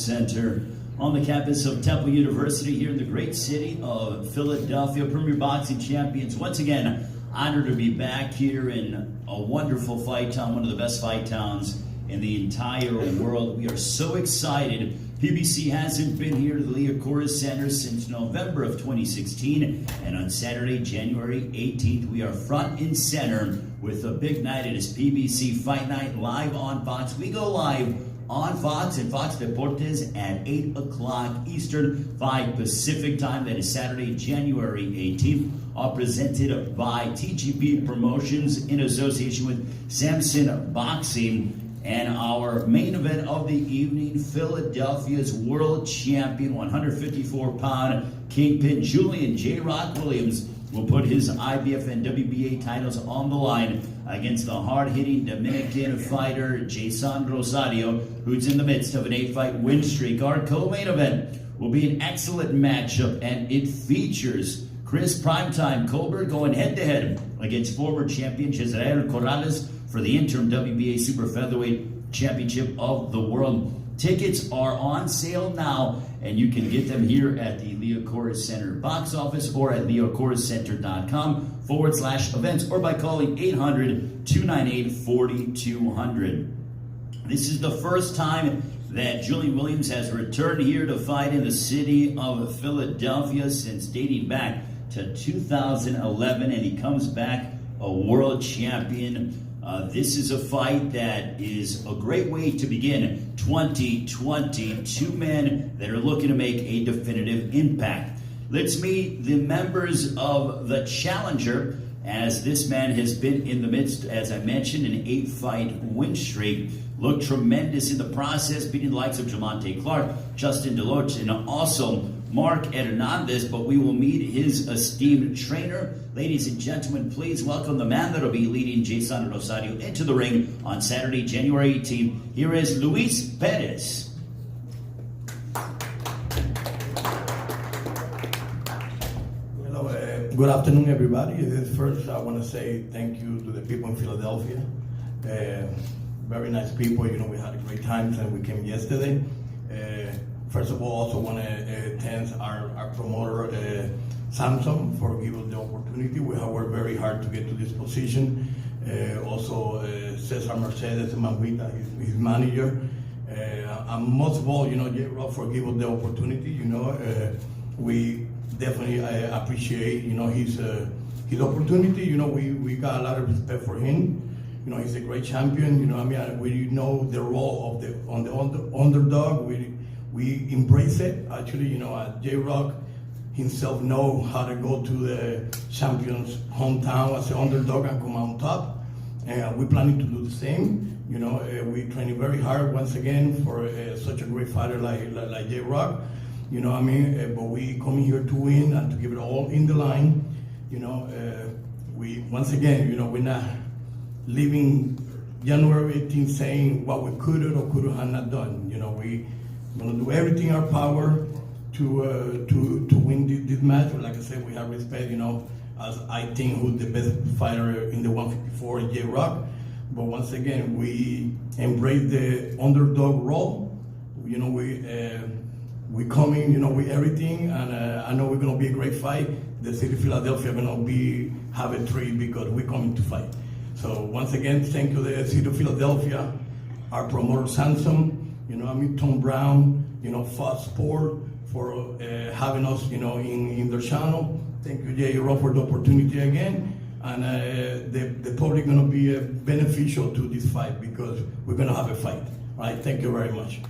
Center on the campus of Temple University here in the great city of Philadelphia. Premier Boxing Champions, once again, honored to be back here in a wonderful fight town, one of the best fight towns in the entire world. We are so excited. PBC hasn't been here to the Liacouras Center since November of 2016, and on Saturday, January 18th, we are front and center with a big night. It is PBC Fight Night live on Fox. We go live on Fox and Fox Deportes at 8 o'clock Eastern, 5 Pacific time. That is Saturday, January 18th. All presented by TGP Promotions in association with Samson Boxing. And our main event of the evening, Philadelphia's world champion, 154-pound kingpin Julian J. Rock Williams will put his IBF and WBA titles on the line against the hard-hitting Dominican fighter Jeison Rosario, who's in the midst of an 8-fight win streak. Our co-main event will be an excellent matchup, and it features Chris Primetime Colbert going head-to-head against former champion Jeison Rosario for the interim WBA Super Featherweight Championship of the World. Tickets are on sale now, and you can get them here at the Liacouras Center box office or at liacourascenter.com/events or by calling 800-298-4200. This is the first time that Julian Williams has returned here to fight in the city of Philadelphia since dating back to 2011, and he comes back a world champion. This is a fight that is a great way to begin 2020. Two men that are looking to make a definitive impact. Let's meet the members of the challenger, as this man has been in the midst, as I mentioned, an 8-fight win streak. Looked tremendous in the process, beating the likes of Jamonte Clark, Justin Deloach, and also Mark Hernandez, but we will meet his esteemed trainer. Ladies and gentlemen, please welcome the man that will be leading Jeison Rosario into the ring on Saturday, January 18th. Here is Luis Perez. Hello, good afternoon, everybody. First, I want to say thank you to the people in Philadelphia. Very nice people. You know, we had a great time and we came yesterday. First of all, also want to thank our promoter, Samson, for giving us the opportunity. We have worked very hard to get to this position. Also, Cesar Mercedes, Manguita, his manager. And most of all, you know, J. Rock for giving us the opportunity. You know, we definitely appreciate, you know, his opportunity. You know, we got a lot of respect for him. You know, he's a great champion. You know, I mean, we know the role of the underdog. We embrace it. Actually, you know, J. Rock himself know how to go to the champion's hometown as an underdog and come on top. And we're planning to do the same. You know, we're training very hard once again for such a great fighter like J. Rock. You know what I mean? But we come here to win and to give it all in the line. You know, we once again, you know, we're not leaving January 18th saying what we could or could have not done. You know, we're gonna do everything in our power to win this match. But like I said, we have respect, you know, as I think who's the best fighter in the 154 is J. Rock. But once again, we embrace the underdog role. You know, we coming, you know, with everything, and I know we're gonna be a great fight. The city of Philadelphia gonna have a treat because we're coming to fight. So once again, thank you to the city of Philadelphia, our promoter Samson, you know, I mean, Tom Brown, you know, Fox Sport for having us, you know, in their channel. Thank you, J. Rock, for the opportunity again. And the public going to be beneficial to this fight because we're going to have a fight. All right, thank you very much.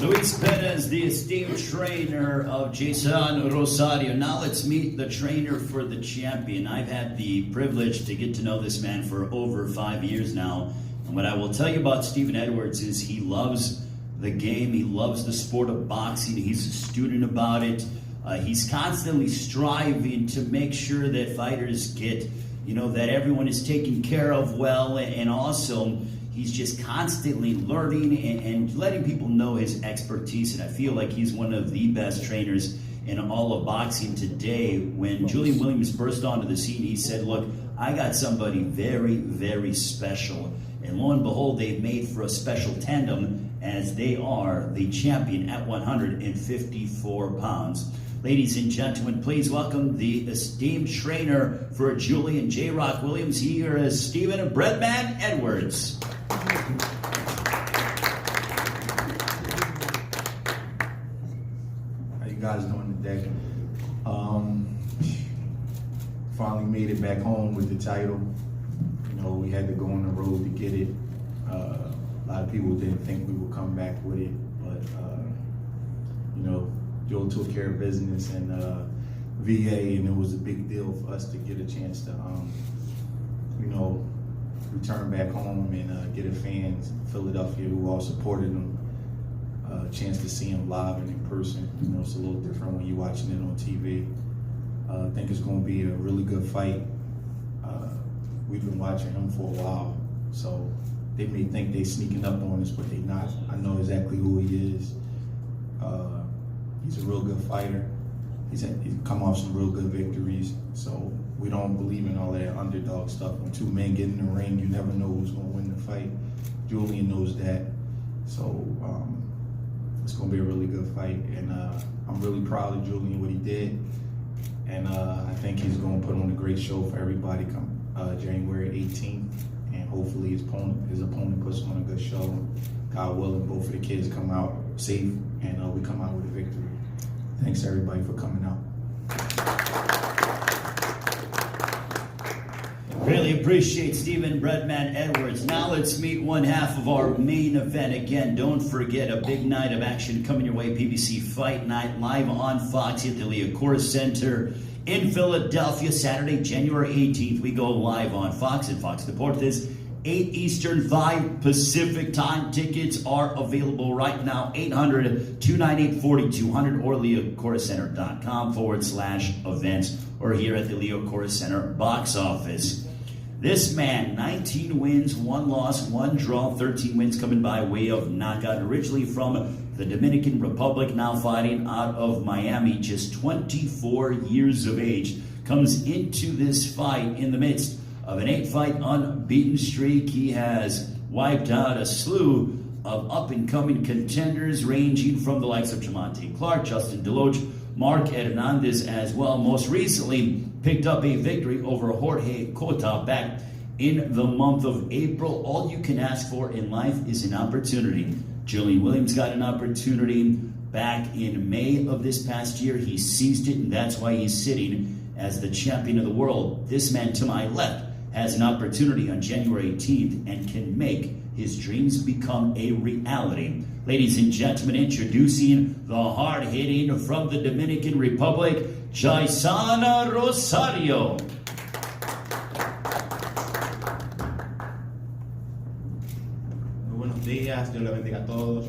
Luis Perez, the esteemed trainer of Jeison Rosario. Now let's meet the trainer for the champion. I've had the privilege to get to know this man for over 5 years now. And what I will tell you about Stephen Edwards is he loves the game. He loves the sport of boxing. He's a student about it. He's constantly striving to make sure that fighters get, you know, that everyone is taken care of well, and also he's just constantly learning and letting people know his expertise, and I feel like he's one of the best trainers in all of boxing today. When Julian Williams burst onto the scene, he said, look, I got somebody very, very special And lo and behold, they've made for a special tandem as they are the champion at 154 pounds. Ladies and gentlemen, please welcome the esteemed trainer for Julian J. Rock Williams. Here is Stephen Breadman Edwards. How you guys doing today? Finally made it back home with the title. You know, we had to go on the road to get it. A lot of people didn't think we would come back with it, but you know, Joe took care of business and VA, and it was a big deal for us to get a chance to, you know, return back home and get a fans in Philadelphia who all supported him a chance to see him live and in person. You know, it's a little different when you're watching it on TV. I think it's going to be a really good fight. We've been watching him for a while, so they may think they're sneaking up on us, but they're not. I know exactly who he is. He's a real good fighter. He's come off some real good victories, so we don't believe in all that underdog stuff. When two men get in the ring, you never know who's going to win the fight. Julian knows that, so it's going to be a really good fight, and I'm really proud of Julian, what he did, and I think he's going to put on a great show for everybody come January 18th, and hopefully his opponent puts on a good show. God willing, both of the kids come out safe, and we come out with a victory. Thanks everybody for coming out. Really appreciate Stephen Breadman Edwards. Now let's meet one half of our main event. Again, don't forget, a big night of action coming your way. PBC Fight Night live on Fox at the Liacouras Center in Philadelphia, Saturday, January 18th. We go live on Fox and Fox Deportes, 8 Eastern, 5 Pacific time. Tickets are available right now, 800-298-4200 or liacourascenter.com/events or here at the Liacouras Center box office. This man, 19 wins, 1 loss, 1 draw, 13 wins coming by way of knockout. Originally from the Dominican Republic, now fighting out of Miami, just 24 years of age. Comes into this fight in the midst of an 8-fight unbeaten streak. He has wiped out a slew of up-and-coming contenders ranging from the likes of Jamonte Clark, Justin Deloach, Mark Hernandez as well. Most recently picked up a victory over Jorge Cota back in the month of April. All you can ask for in life is an opportunity. Julian Williams got an opportunity back in May of this past year. He seized it, and that's why he's sitting as the champion of the world. This man to my left has an opportunity on January 18th and can make his dreams become a reality. Ladies and gentlemen, introducing the hard-hitting from the Dominican Republic, Jeison Rosario. Muy buenos días, Dios les bendiga a todos.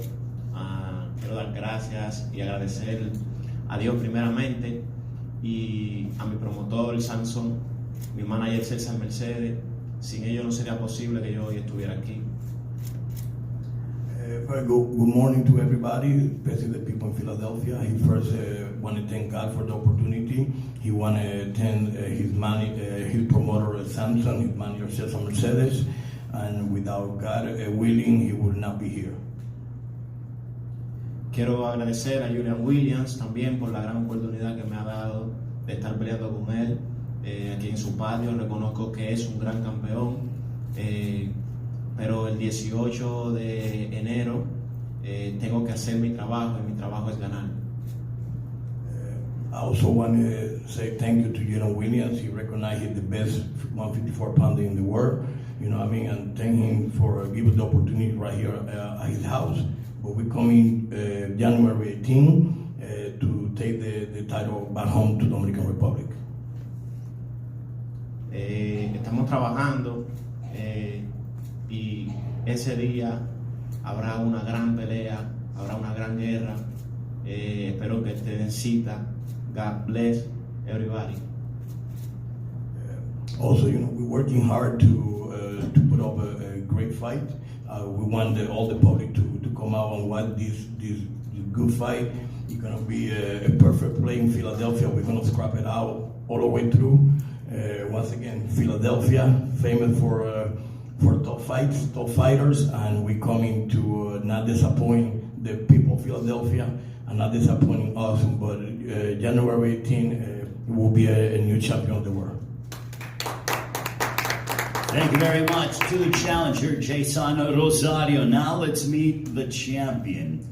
Quiero dar gracias y agradecer a Dios primeramente y a mi promotor Samson, mi manager César Mercedes. Sin ellos no sería posible que yo hoy estuviera aquí. Good morning to everybody, especially the people in Philadelphia. He first want to thank God for the opportunity. He want to thank his promoter Samson, his manager Cesar Mercedes, and without God willing, he would not be here. Quiero agradecer a Julian Williams también por la gran oportunidad que me ha dado de estar peleando con él aquí en su patio. Reconozco que es un gran campeón, pero el 18 de enero tengo que hacer mi trabajo y mi trabajo es ganar. I also want to say thank you to Julian Williams. He recognized he's the best 154 pounder in the world, you know what I mean, and thank him for giving the opportunity right here at his house. But we're coming January 18 to take the title back home to Dominican Republic. Estamos trabajando y ese día habrá una gran pelea, habrá una gran guerra. Espero que estén en cita. God bless everybody. Also, you know, we're working hard to put up a great fight. We want all the public to come out and watch this good fight. It's going to be a perfect play in Philadelphia. We're going to scrap it out all the way through. Once again, Philadelphia, famous for for top fights, top fighters, and we coming to not disappoint the people of Philadelphia and not disappointing us. But January 18 will be a new champion of the world. Thank you very much to the challenger, Jeison Rosario. Now let's meet the champion.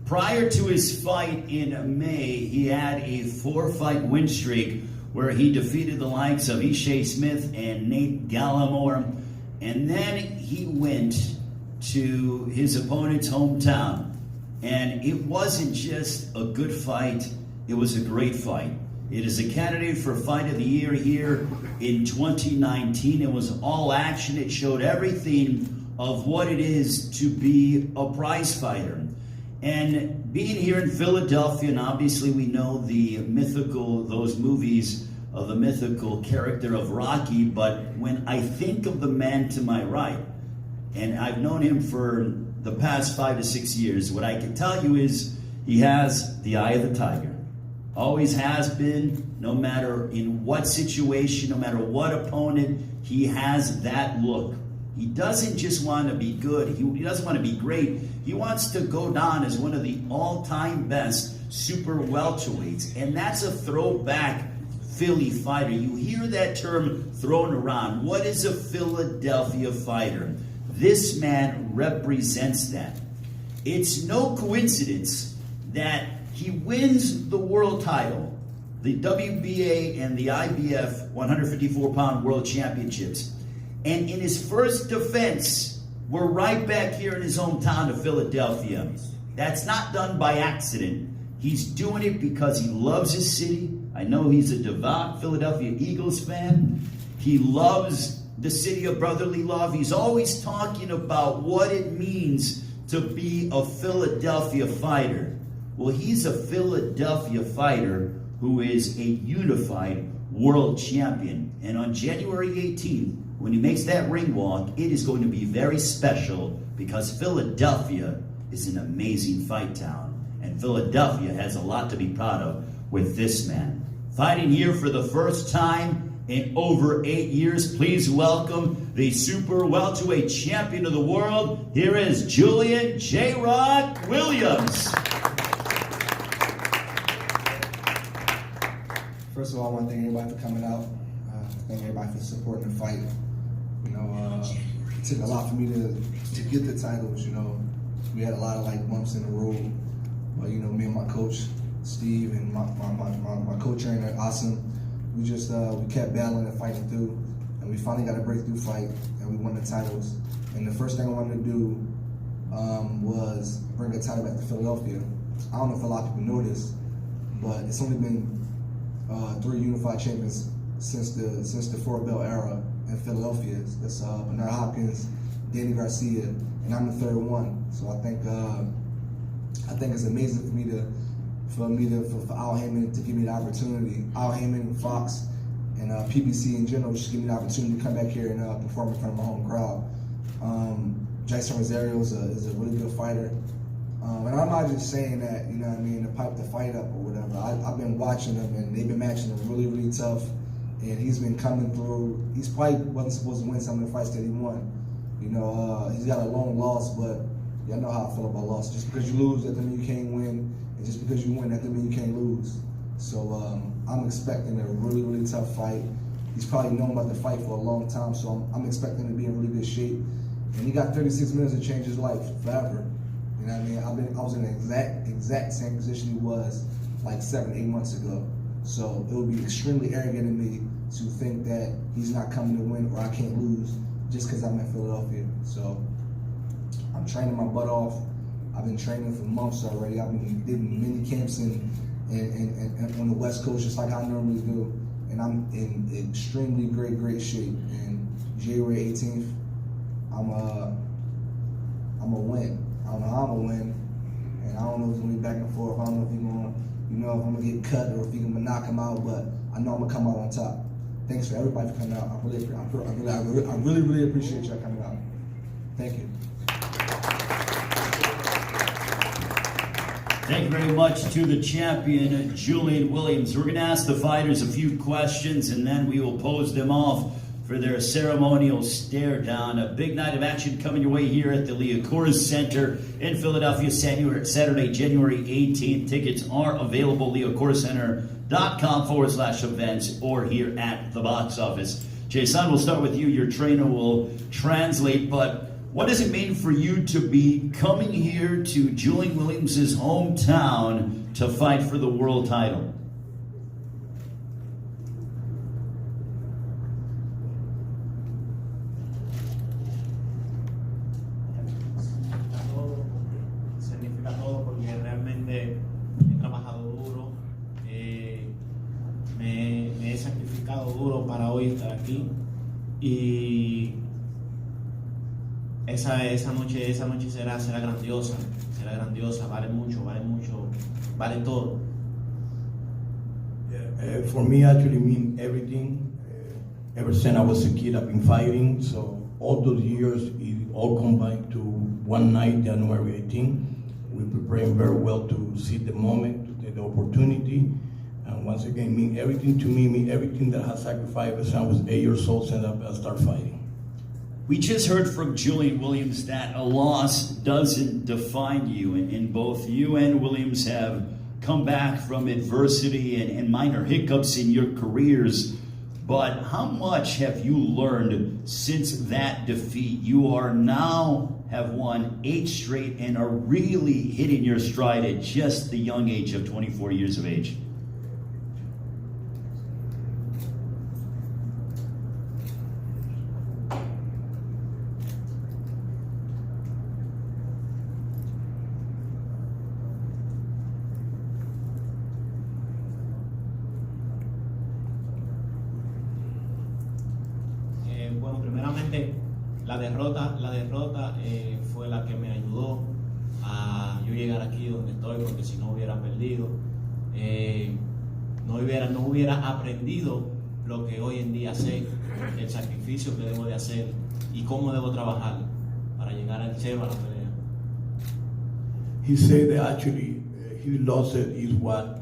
Prior to his fight in May, he had a 4-fight win streak where he defeated the likes of Ishii Smith and Nate Gallimore. And then he went to his opponent's hometown. And it wasn't just a good fight, it was a great fight. It is a candidate for Fight of the Year here in 2019. It was all action. It showed everything of what it is to be a prize fighter. And being here in Philadelphia, and obviously we know the mythical, those movies of the mythical character of Rocky, but when I think of the man to my right, and I've known him for the past 5 to 6 years, what I can tell you is he has the eye of the tiger. Always has been, no matter in what situation, no matter what opponent, he has that look. He doesn't just want to be good. He doesn't want to be great. He wants to go down as one of the all-time best super welterweights. And that's a throwback Philly fighter. You hear that term thrown around. What is a Philadelphia fighter? This man represents that. It's no coincidence that he wins the world title, the WBA and the IBF 154-pound world championships. And in his first defense, we're right back here in his hometown of Philadelphia. That's not done by accident. He's doing it because he loves his city. I know he's a devout Philadelphia Eagles fan. He loves the city of brotherly love. He's always talking about what it means to be a Philadelphia fighter. Well, he's a Philadelphia fighter who is a unified world champion. And on January 18th, when he makes that ring walk, it is going to be very special because Philadelphia is an amazing fight town. And Philadelphia has a lot to be proud of with this man. Fighting here for the first time in over 8 years, please welcome the super welterweight champion of the world. Here is Julian J-Rock Williams. First of all, I want to thank everybody for coming out. Thank everybody for supporting the fight. You know, it took a lot for me to get the titles. You know, we had a lot of bumps in the road. But you know, me and my coach Steve and my co-trainer Asim, we just we kept battling and fighting through, and we finally got a breakthrough fight, and we won the titles. And the first thing I wanted to do was bring a title back to Philadelphia. I don't know if a lot of people know this, but it's only been 3 unified champions since the 4-belt era in Philadelphia. That's Bernard Hopkins, Danny Garcia, and I'm the 3rd one. So I think it's amazing for Al Heyman to give me the opportunity. Al Heyman, Fox, and PBC in general just give me the opportunity to come back here and perform in front of my home crowd. Jeison Rosario is a really good fighter. And I'm not just saying that, you know what I mean, to pipe the fight up or whatever. I've been watching them, and they've been matching them really, really tough. And he's been coming through. He's probably wasn't supposed to win some of the fights that he won. You know, he's got a long loss, but y'all know how I feel about loss. Just because you lose, that doesn't mean you can't win. And just because you win, that doesn't mean you can't lose. So I'm expecting a really, really tough fight. He's probably known about the fight for a long time, so I'm expecting him to be in really good shape. And he got 36 minutes to change his life forever. You know what I mean? I was in the exact same position he was like 7, 8 months ago. So it would be extremely arrogant of me to think that he's not coming to win or I can't lose just because I'm in Philadelphia. So I'm training my butt off. I've been training for months already. I've been doing mini camps and on the West Coast just like I normally do. And I'm in extremely great shape. And January 18th, I'm a win. I don't know how I'm gonna win, and I don't know if it's gonna be back and forth. I don't know if if I'm gonna get cut or if he's gonna knock him out, but I know I'm gonna come out on top. Thanks for everybody for coming out. I really appreciate y'all coming out. Thank you. Thank you very much to the champion, Julian Williams. We're going to ask the fighters a few questions, and then we will pose them off for their ceremonial stare down. A big night of action coming your way here at the Liacouras Center in Philadelphia, Saturday, January 18th. Tickets are available, liacourascenter.com/events or here at the box office. Jeison, we'll start with you. Your trainer will translate, but what does it mean for you to be coming here to Julian Williams' hometown to fight for the world title? Significa todo porque realmente he trabajado duro, me he sacrificado duro para hoy estar aquí y esa noche será grandiosa, vale mucho, vale todo. For me, actually mean everything. Ever since I was a kid, I've been fighting. So all those years, it all combined to one night, January 18th. We're preparing very well to see the moment, to take the opportunity. And once again, mean everything to me, mean everything that I had sacrificed since I was 8 years old, since I started fighting. We just heard from Julian Williams that a loss doesn't define you, and both you and Williams have come back from adversity and minor hiccups in your careers. But how much have you learned since that defeat? You are now have won 8 straight and are really hitting your stride at just the young age of 24 years of age. Bueno, primeramente la derrota fue la que me ayudó a yo llegar aquí donde estoy, porque si no hubiera perdido, no hubiera aprendido lo que hoy en día sé, el sacrificio que debo de hacer y cómo debo trabajar para llegar al cielo a la pelea. He said that actually he lost what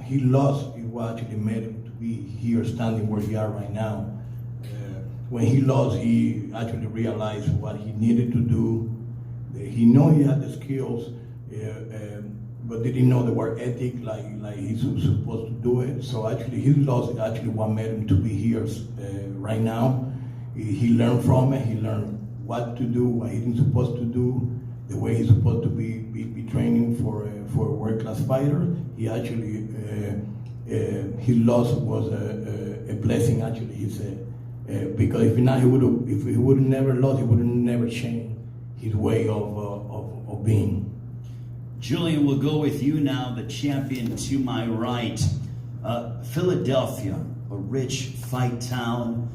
actually made him to be here standing where he are right now. When he lost, he actually realized what he needed to do. He knew he had the skills, but didn't know the work ethic like he's supposed to do it. So actually, his loss is actually what made him to be here right now. He learned from it. He learned what to do, what he's supposed to do, the way he's supposed to be training for a world-class fighter. He actually his loss was a blessing. Actually, he said. Because if not, he would have never lost. He would have never changed his way of being. Julian, we'll go with you now, the champion to my right. Philadelphia, a rich fight town.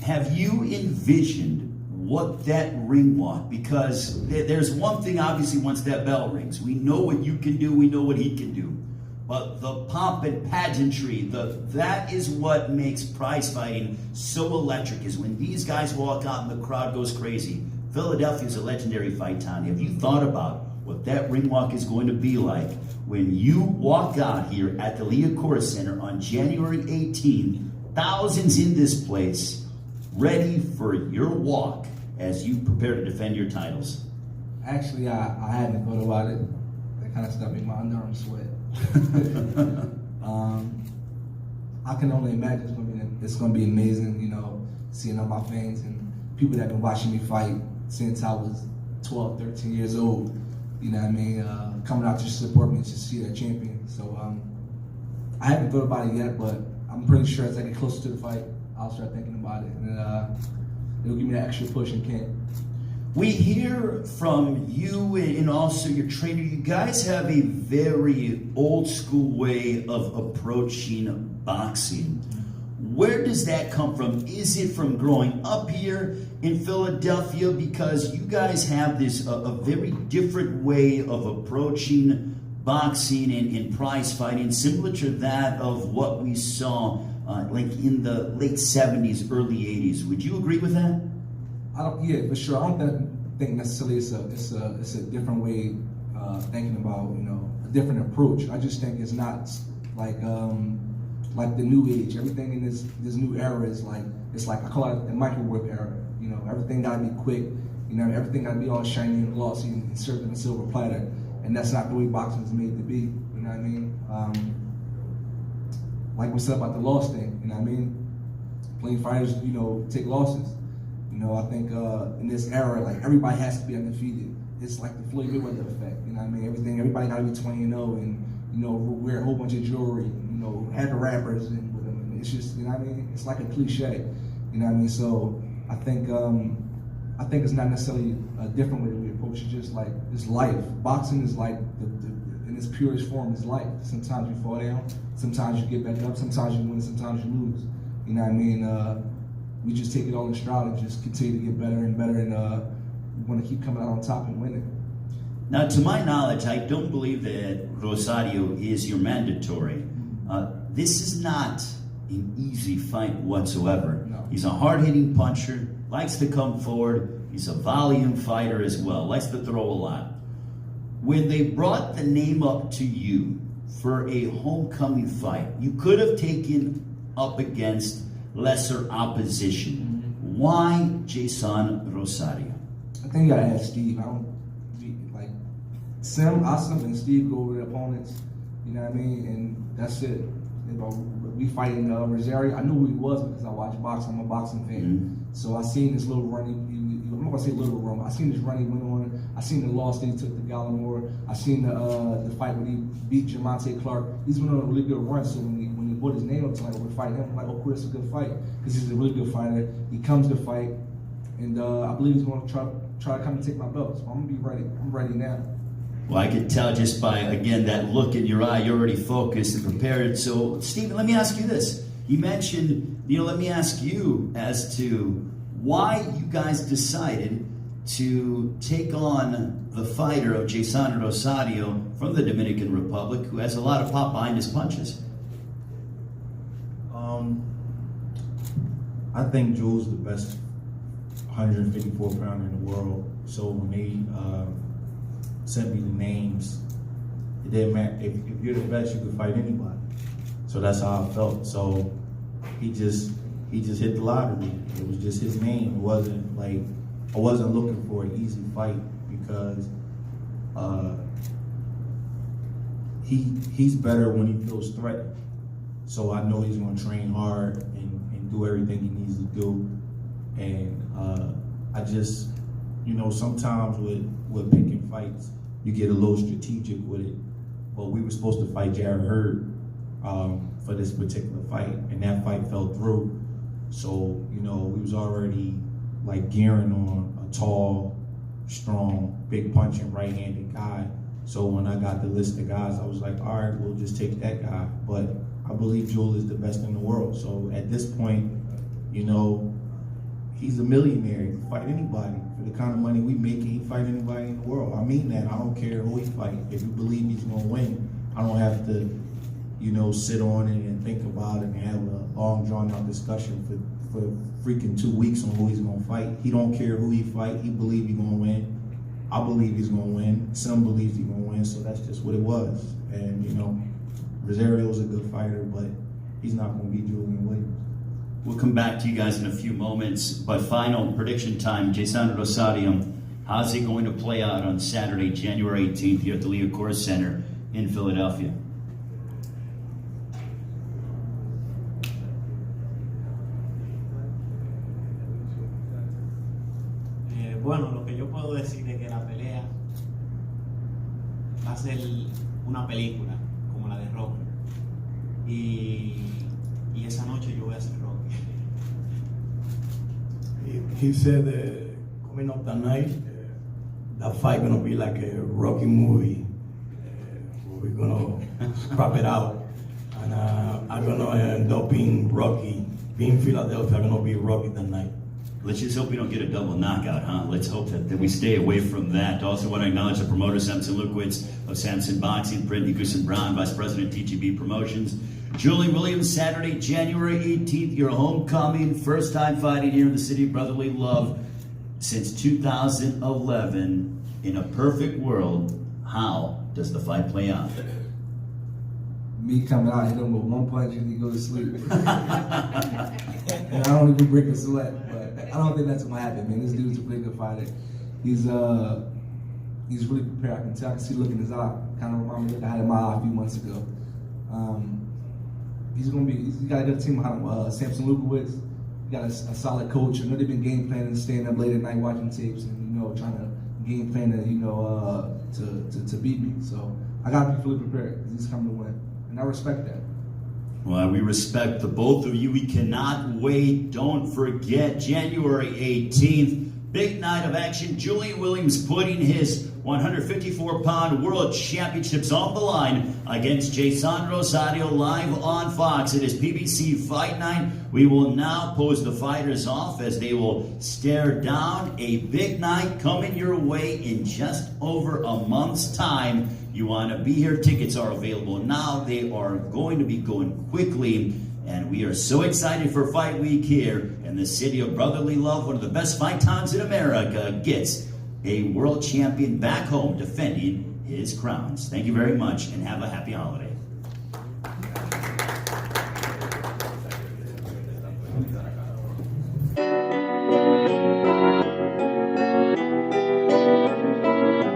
Have you envisioned what that ring walk? Because there's one thing, obviously, once that bell rings, we know what you can do. We know what he can do. But the pomp and pageantry, that is what makes prize fighting so electric, is when these guys walk out and the crowd goes crazy. Philadelphia is a legendary fight town. Have you thought about what that ring walk is going to be like when you walk out here at the Liacouras Center on January 18th, thousands in this place, ready for your walk as you prepare to defend your titles? Actually, I hadn't thought about it. That kind of stuff made my underarms sweat. I can only imagine it's gonna be amazing, you know, seeing all my fans and people that have been watching me fight since I was 12, 13 years old, you know what I mean, coming out to support me and to see that champion. So I haven't thought about it yet, but I'm pretty sure as I get closer to the fight, I'll start thinking about it, and it'll give me that extra push in camp. We hear from you and also your trainer, you guys have a very old school way of approaching boxing. Where does that come from? Is it from growing up here in Philadelphia? Because you guys have this a very different way of approaching boxing and prize fighting, similar to that of what we saw like in the late 70s, early 80s. Would you agree with that? Yeah, for sure. I don't think necessarily it's a different way thinking about, you know, a different approach. I just think it's not like the new age. Everything in this new era is like it's like I call it the microwave era. You know, everything gotta be quick. You know, everything gotta be all shiny and glossy and served in a silver platter. And that's not the way boxing is made to be. You know what I mean? Like we said about the loss thing. You know what I mean? Plenty of fighters, you know, take losses. You know, I think in this era, like everybody has to be undefeated. It's like the Floyd Mayweather effect. You know what I mean? Everybody gotta be 20-0 and, you know, wear a whole bunch of jewelry. You know, have the rappers and with them. And it's just, you know what I mean? It's like a cliche. You know what I mean? So I think it's not necessarily a different way that we approach it. Just like it's life. Boxing is like in its purest form is life. Sometimes you fall down, sometimes you get back up, sometimes you win, sometimes you lose. You know what I mean? We just take it all in stride and just continue to get better and better, and we want to keep coming out on top and winning. Now, to my knowledge, I don't believe that Rosario is your mandatory. This is not an easy fight whatsoever. No. He's a hard-hitting puncher, likes to come forward. He's a volume fighter as well, likes to throw a lot. When they brought the name up to you for a homecoming fight, you could have taken up against lesser opposition. Why Jeison Rosario? I think you gotta ask Steve. I don't like Sim, Asim, and Steve go over the opponents. You know what I mean? And that's it. You know, we fighting Rosario. I knew who he was because I watch boxing. I'm a boxing fan. So I seen this little run. I'm not gonna say little run. I seen this run he went on. I seen the loss that he took to Gallimore. I seen the fight when he beat Jamonte Clark. He's been on a really good run. So when he put his name up to like we're fighting him, I'm like, oh, cool, it's a good fight because he's a really good fighter. He comes to fight, and I believe he's going to try to come and take my belt. So I'm gonna be ready. I'm ready now. Well, I could tell just by, again, that look in your eye, you're already focused and prepared. So, Stephen, let me ask you this. You mentioned, let me ask you as to why you guys decided to take on the fighter of Jeison Rosario from the Dominican Republic, who has a lot of pop behind his punches. I think Jules the best 154 pounder in the world. So when they sent me the names, it didn't matter. If you're the best, you could fight anybody. So that's how I felt. So he just hit the lottery. It was just his name. It wasn't like I wasn't looking for an easy fight because he's better when he feels threatened. So I know he's going to train hard and do everything he needs to do. And I just, sometimes with picking fights, you get a little strategic with it. But we were supposed to fight Jared Hurd for this particular fight, and that fight fell through. So, we was already like gearing on a tall, strong, big punching right-handed guy. So when I got the list of guys, I was like, all right, we'll just take that guy. But I believe Joel is the best in the world. So at this point, he's a millionaire. He can fight anybody. For the kind of money we make, he can fight anybody in the world. I mean that. I don't care who he fight. If you believe he's going to win, I don't have to, sit on it and think about it and have a long, drawn-out discussion for freaking 2 weeks on who he's going to fight. He don't care who he fight. He believes he's going to win. I believe he's going to win. Some believes he's going to win, so that's just what it was. And, Rosario's a good fighter, but he's not going to be Julian Williams. We'll come back to you guys in a few moments, but final prediction time, Jeison Rosario, how's it going to play out on Saturday, January 18th here at the Leo Corr Center in Philadelphia? Bueno, lo que yo puedo decir es que la pelea va a ser una película como la de Rocky y esa noche yo voy a ser Rocky. He said coming up that night, that fight gonna be like a Rocky movie. We're gonna scrap it out, and I'm gonna end up being Rocky. Being Philadelphia, I'm gonna be Rocky that night. Let's just hope we don't get a double knockout, huh? Let's hope that we stay away from that. Also want to acknowledge the promoter, Samson Lukowitz of Samson Boxing, Brittany Goosen-Brown, Vice President, TGB Promotions. Julian Williams, Saturday, January 18th, your homecoming, first time fighting here in the city of brotherly love since 2011. In a perfect world, how does the fight play out? me coming out, hit him with one punch and he go to sleep. And I don't even break a sweat, but I don't think that's what happened, man. This dude's a pretty good fighter. He's really prepared. I can tell. I can see the look in his eye. Kind of remind me of the look I had in my eye a few months ago. He's got a good team behind him. Samson Lukowitz. He got a solid coach. I know they've been game planning, staying up late at night watching tapes, and trying to game plan to beat me. So I gotta be fully prepared because he's coming to win, and I respect that. Well, we respect the both of you. We cannot wait. Don't forget, January 18th, big night of action. Julian Williams putting his 154-pound world championships on the line against Jeison Rosario live on Fox. It is PBC Fight Night. We will now pose the fighters off as they will stare down a big night coming your way in just over a month's time. You want to be here. Tickets are available now. They are going to be going quickly. And we are so excited for Fight Week here in the city of brotherly love. One of the best fight towns in America gets a world champion back home defending his crowns. Thank you very much and have a happy holiday.